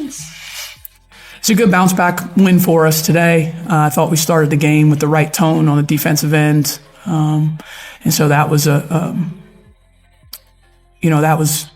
It's a good bounce back win for us today. I thought we started the game with the right tone on the defensive end. And so that was that was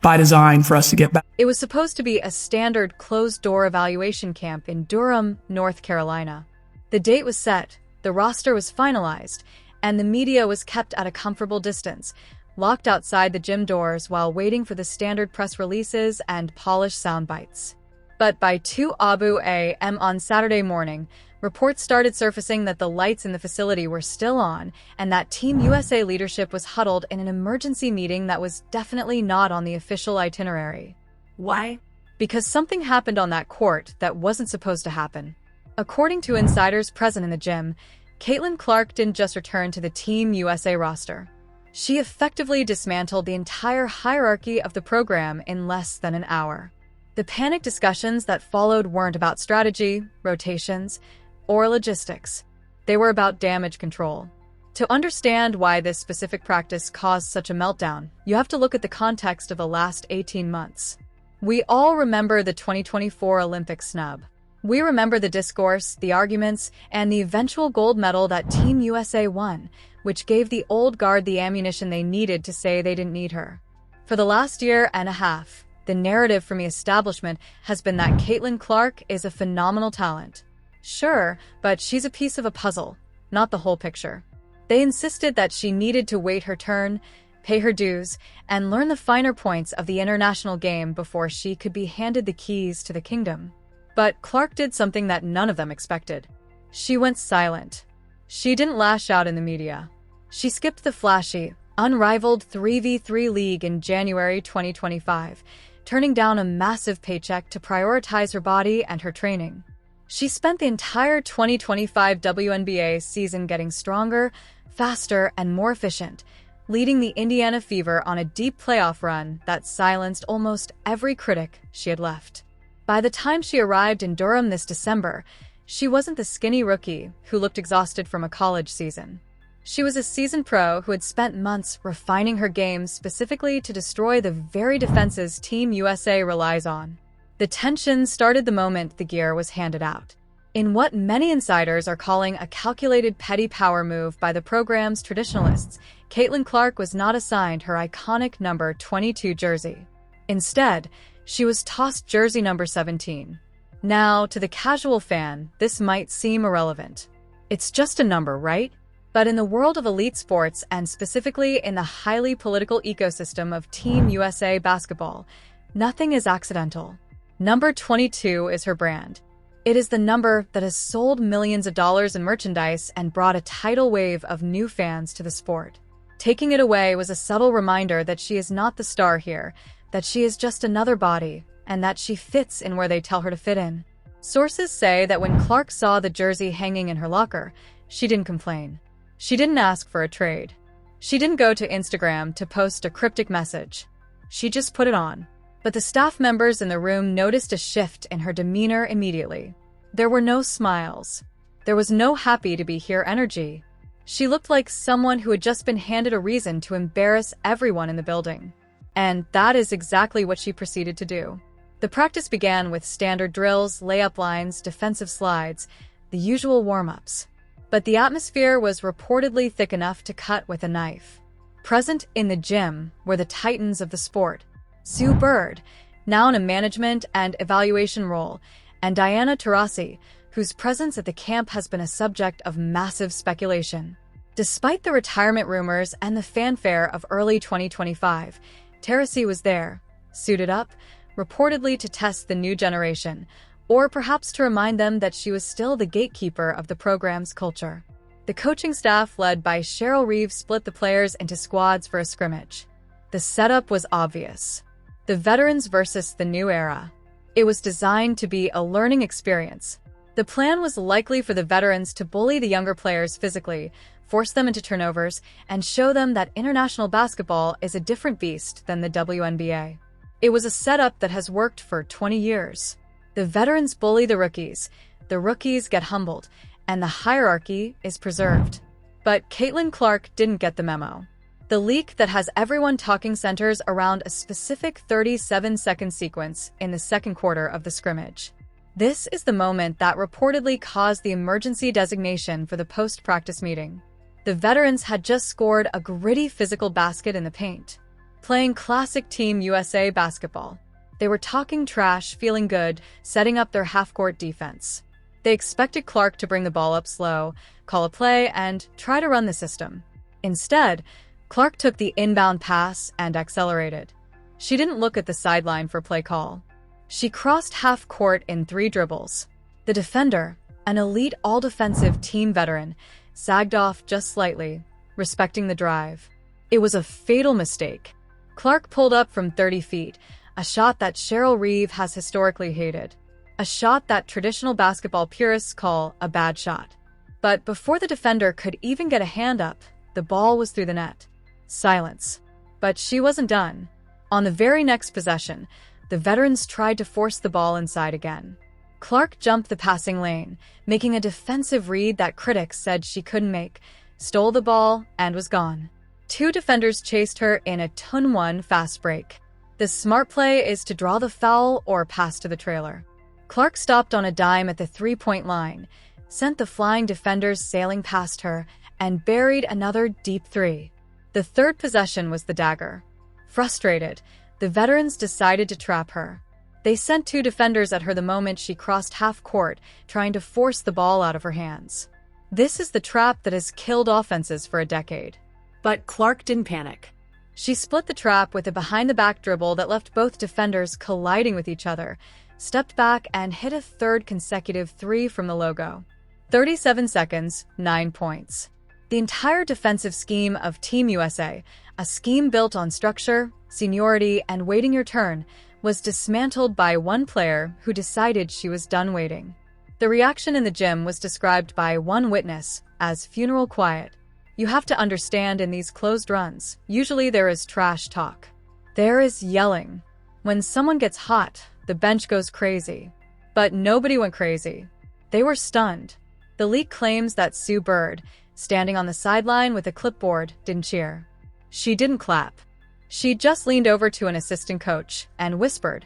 by design for us to get back. It was supposed to be a standard closed-door evaluation camp in Durham, North Carolina. The date was set, the roster was finalized, and the media was kept at a comfortable distance, locked outside the gym doors while waiting for the standard press releases and polished sound bites. But by 2 a.m. on Saturday morning, reports started surfacing that the lights in the facility were still on and that Team USA leadership was huddled in an emergency meeting that was definitely not on the official itinerary. Why? Because something happened on that court that wasn't supposed to happen. According to insiders present in the gym, Caitlin Clark didn't just return to the Team USA roster. She effectively dismantled the entire hierarchy of the program in less than an hour. The panicked discussions that followed weren't about strategy, rotations, or logistics. They were about damage control. To understand why this specific practice caused such a meltdown, you have to look at the context of the last 18 months. We all remember the 2024 Olympic snub. We remember the discourse, the arguments, and the eventual gold medal that Team USA won, which gave the old guard the ammunition they needed to say they didn't need her. For the last year and a half, the narrative from the establishment has been that Caitlin Clark is a phenomenal talent. Sure, but she's a piece of a puzzle, not the whole picture. They insisted that she needed to wait her turn, pay her dues, and learn the finer points of the international game before she could be handed the keys to the kingdom. But Clark did something that none of them expected. She went silent. She didn't lash out in the media. She skipped the flashy, unrivaled 3v3 league in January 2025, turning down a massive paycheck to prioritize her body and her training. She spent the entire 2025 WNBA season getting stronger, faster, and more efficient, leading the Indiana Fever on a deep playoff run that silenced almost every critic she had left. By the time she arrived in Durham this December, she wasn't the skinny rookie who looked exhausted from a college season. She was a seasoned pro who had spent months refining her game specifically to destroy the very defenses Team USA relies on. The tension started the moment the gear was handed out. In what many insiders are calling a calculated petty power move by the program's traditionalists, Caitlin Clark was not assigned her iconic number 22 jersey. Instead, she was tossed jersey number 17. Now, to the casual fan, this might seem irrelevant. It's just a number, right? But in the world of elite sports, and specifically in the highly political ecosystem of Team USA basketball, nothing is accidental. Number 22 is her brand. It is the number that has sold millions of dollars in merchandise and brought a tidal wave of new fans to the sport. Taking it away was a subtle reminder that she is not the star here, that she is just another body, and that she fits in where they tell her to fit in. Sources say that when Clark saw the jersey hanging in her locker, she didn't complain. She didn't ask for a trade. She didn't go to Instagram to post a cryptic message. She just put it on. But the staff members in the room noticed a shift in her demeanor immediately. There were no smiles. There was no happy to be here energy. She looked like someone who had just been handed a reason to embarrass everyone in the building. And that is exactly what she proceeded to do. The practice began with standard drills, layup lines, defensive slides, the usual warm-ups. But the atmosphere was reportedly thick enough to cut with a knife. Present in the gym were the titans of the sport: Sue Bird, now in a management and evaluation role, and Diana Taurasi, whose presence at the camp has been a subject of massive speculation. Despite the retirement rumors and the fanfare of early 2025, Taurasi was there, suited up, reportedly to test the new generation, or perhaps to remind them that she was still the gatekeeper of the program's culture. The coaching staff, led by Cheryl Reeves, split the players into squads for a scrimmage. The setup was obvious. The veterans versus the new era. It was designed to be a learning experience. The plan was likely for the veterans to bully the younger players physically, force them into turnovers, and show them that international basketball is a different beast than the WNBA. It was a setup that has worked for 20 years. The veterans bully the rookies get humbled, and the hierarchy is preserved. But Caitlin Clark didn't get the memo. The leak that has everyone talking centers around a specific 37-second sequence in the second quarter of the scrimmage. This is the moment that reportedly caused the emergency designation for the post-practice meeting. The veterans had just scored a gritty physical basket in the paint, playing classic Team USA basketball. They were talking trash, feeling good, setting up their half-court defense. They expected Clark to bring the ball up slow, call a play, and try to run the system. Instead, Clark took the inbound pass and accelerated. She didn't look at the sideline for play call. She crossed half court in 3 dribbles. The defender, an elite all-defensive team veteran, sagged off just slightly, respecting the drive. It was a fatal mistake. Clark pulled up from 30 feet, a shot that Cheryl Reeve has historically hated. A shot that traditional basketball purists call a bad shot. But before the defender could even get a hand up, the ball was through the net. Silence. But she wasn't done. On the very next possession, the veterans tried to force the ball inside again. Clark jumped the passing lane, making a defensive read that critics said she couldn't make, stole the ball, and was gone. 2 defenders chased her in a 2-on-1 fast break. The smart play is to draw the foul or pass to the trailer. Clark stopped on a dime at the 3-point line, sent the flying defenders sailing past her, and buried another deep 3. The third possession was the dagger. Frustrated, the veterans decided to trap her. They sent 2 defenders at her the moment she crossed half court, trying to force the ball out of her hands. This is the trap that has killed offenses for a decade. But Clark didn't panic. She split the trap with a behind-the-back dribble that left both defenders colliding with each other, stepped back, and hit a third consecutive 3 from the logo. 37 seconds, 9 points. The entire defensive scheme of Team USA, a scheme built on structure, seniority, and waiting your turn, was dismantled by one player who decided she was done waiting. The reaction in the gym was described by one witness as funeral quiet. You have to understand, in these closed runs, usually there is trash talk. There is yelling. When someone gets hot, the bench goes crazy. But nobody went crazy. They were stunned. The leak claims that Sue Bird, standing on the sideline with a clipboard, didn't cheer. She didn't clap. She just leaned over to an assistant coach and whispered,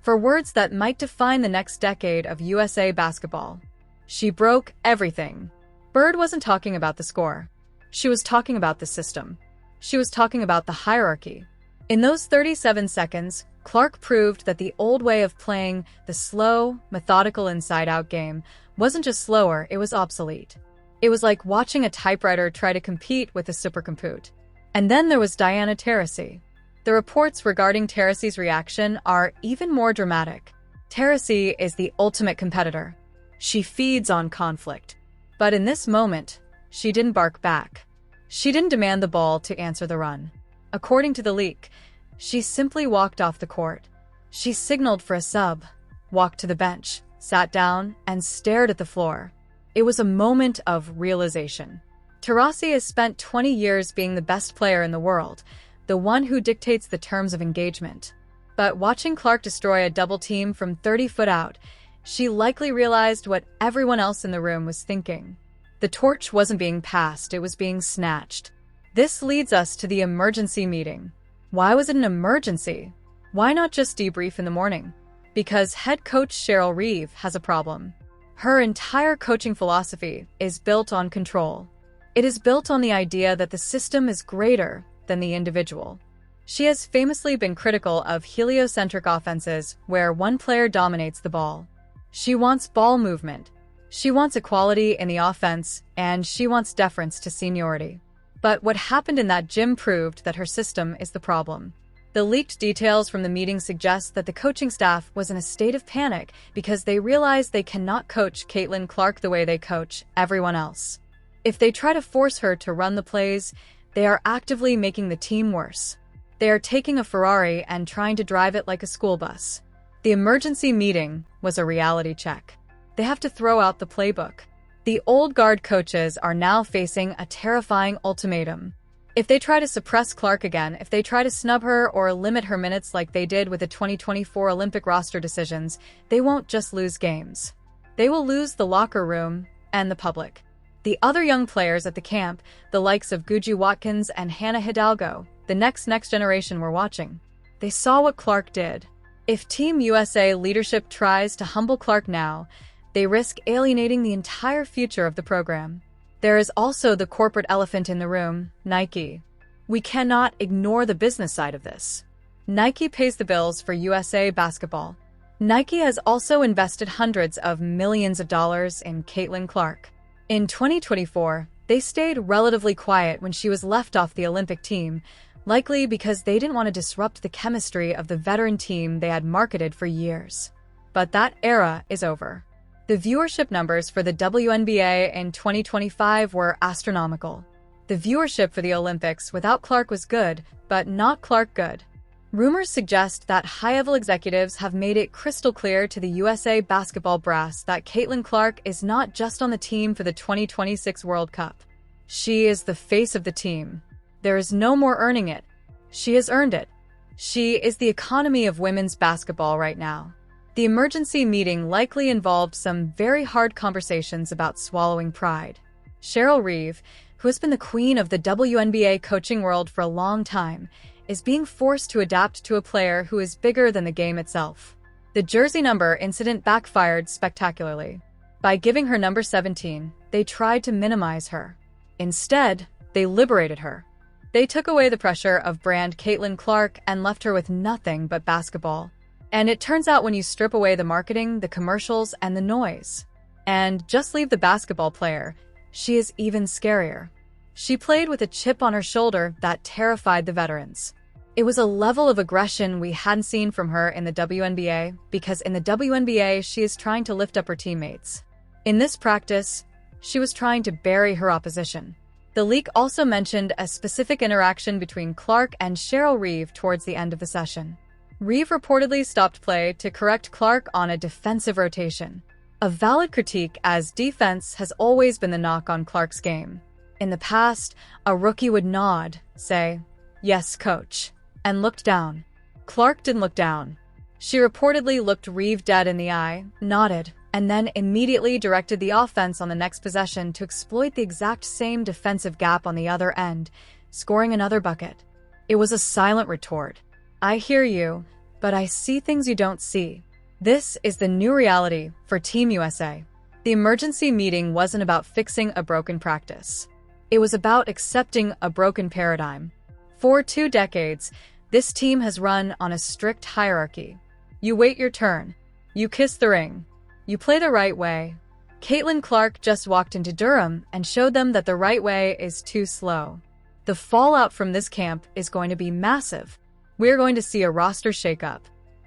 for words that might define the next decade of USA basketball. She broke everything. Bird wasn't talking about the score. She was talking about the system. She was talking about the hierarchy. In those 37 seconds, Clark proved that the old way of playing the slow, methodical inside-out game wasn't just slower, it was obsolete. It was like watching a typewriter try to compete with a supercomputer. And then there was Diana Taurasi. The reports regarding Taurasi's reaction are even more dramatic. Taurasi is the ultimate competitor. She feeds on conflict. But in this moment, she didn't bark back. She didn't demand the ball to answer the run. According to the leak, she simply walked off the court. She signaled for a sub, walked to the bench, sat down, and stared at the floor. It was a moment of realization. Taurasi has spent 20 years being the best player in the world, the one who dictates the terms of engagement. But watching Clark destroy a double team from 30 foot out, she likely realized what everyone else in the room was thinking. The torch wasn't being passed, it was being snatched. This leads us to the emergency meeting. Why was it an emergency? Why not just debrief in the morning? Because head coach Cheryl Reeve has a problem. Her entire coaching philosophy is built on control. It is built on the idea that the system is greater than the individual. She has famously been critical of heliocentric offenses where one player dominates the ball. She wants ball movement. She wants equality in the offense, and she wants deference to seniority. But what happened in that gym proved that her system is the problem. The leaked details from the meeting suggest that the coaching staff was in a state of panic because they realized they cannot coach Caitlin Clark the way they coach everyone else. If they try to force her to run the plays, they are actively making the team worse. They are taking a Ferrari and trying to drive it like a school bus. The emergency meeting was a reality check. They have to throw out the playbook. The old guard coaches are now facing a terrifying ultimatum. If they try to suppress Clark again, if they try to snub her or limit her minutes like they did with the 2024 Olympic roster decisions, they won't just lose games. They will lose the locker room and the public. The other young players at the camp, the likes of Guji Watkins and Hannah Hidalgo, the next generation, were watching. They saw what Clark did. If Team USA leadership tries to humble Clark now, they risk alienating the entire future of the program. There is also the corporate elephant in the room, Nike. We cannot ignore the business side of this. Nike pays the bills for USA basketball. Nike has also invested hundreds of millions of dollars in Caitlin Clark. In 2024, they stayed relatively quiet when she was left off the Olympic team, likely because they didn't want to disrupt the chemistry of the veteran team they had marketed for years. But that era is over. The viewership numbers for the WNBA in 2025 were astronomical. The viewership for the Olympics without Clark was good, but not Clark good. Rumors suggest that high-level executives have made it crystal clear to the USA basketball brass that Caitlin Clark is not just on the team for the 2026 World Cup. She is the face of the team. There is no more earning it. She has earned it. She is the economy of women's basketball right now. The emergency meeting likely involved some very hard conversations about swallowing pride. Cheryl Reeve, who has been the queen of the WNBA coaching world for a long time, is being forced to adapt to a player who is bigger than the game itself. The jersey number incident backfired spectacularly. By giving her number 17, they tried to minimize her. Instead, they liberated her. They took away the pressure of brand Caitlin Clark and left her with nothing but basketball. And it turns out when you strip away the marketing, the commercials, and the noise, and just leave the basketball player, she is even scarier. She played with a chip on her shoulder that terrified the veterans. It was a level of aggression we hadn't seen from her in the WNBA, because in the WNBA she is trying to lift up her teammates. In this practice, she was trying to bury her opposition. The leak also mentioned a specific interaction between Clark and Cheryl Reeve towards the end of the session. Reeve reportedly stopped play to correct Clark on a defensive rotation. A valid critique, as defense has always been the knock on Clark's game. In the past, a rookie would nod, say, "Yes, coach," and looked down. Clark didn't look down. She reportedly looked Reeve dead in the eye, nodded, and then immediately directed the offense on the next possession to exploit the exact same defensive gap on the other end, scoring another bucket. It was a silent retort. "I hear you, but I see things you don't see." This is the new reality for Team USA. The emergency meeting wasn't about fixing a broken practice. It was about accepting a broken paradigm. For 2 decades, this team has run on a strict hierarchy. You wait your turn. You kiss the ring. You play the right way. Caitlin Clark just walked into Durham and showed them that the right way is too slow. The fallout from this camp is going to be massive. We're going to see a roster shakeup.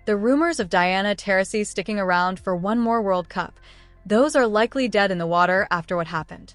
The rumors of Diana Taurasi sticking around for one more World Cup, those are likely dead in the water after what happened.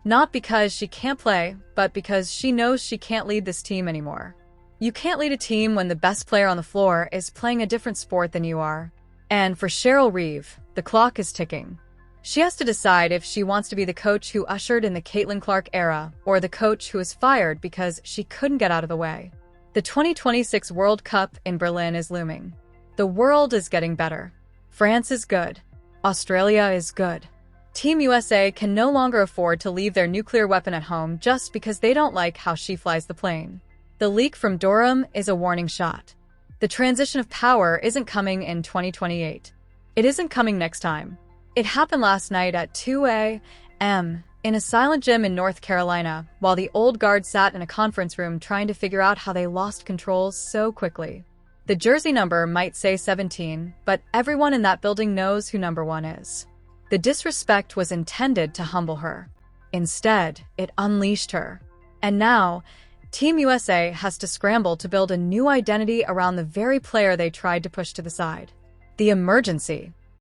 Not because she can't play, but because she knows she can't lead this team anymore. You can't lead a team when the best player on the floor is playing a different sport than you are. And for Cheryl Reeve, the clock is ticking. She has to decide if she wants to be the coach who ushered in the Caitlin Clark era, or the coach who was fired because she couldn't get out of the way. The 2026 World Cup in Berlin is looming. The world is getting better. France is good. Australia is good. Team USA can no longer afford to leave their nuclear weapon at home just because they don't like how she flies the plane. The leak from Durham is a warning shot. The transition of power isn't coming in 2028. It isn't coming next time. It happened last night at 2 a.m. in a silent gym in North Carolina, while the old guard sat in a conference room trying to figure out how they lost control so quickly. The jersey number might say 17, but everyone in that building knows who number 1 is. The disrespect was intended to humble her. Instead, it unleashed her. And now, Team USA has to scramble to build a new identity around the very player they tried to push to the side. The emergency.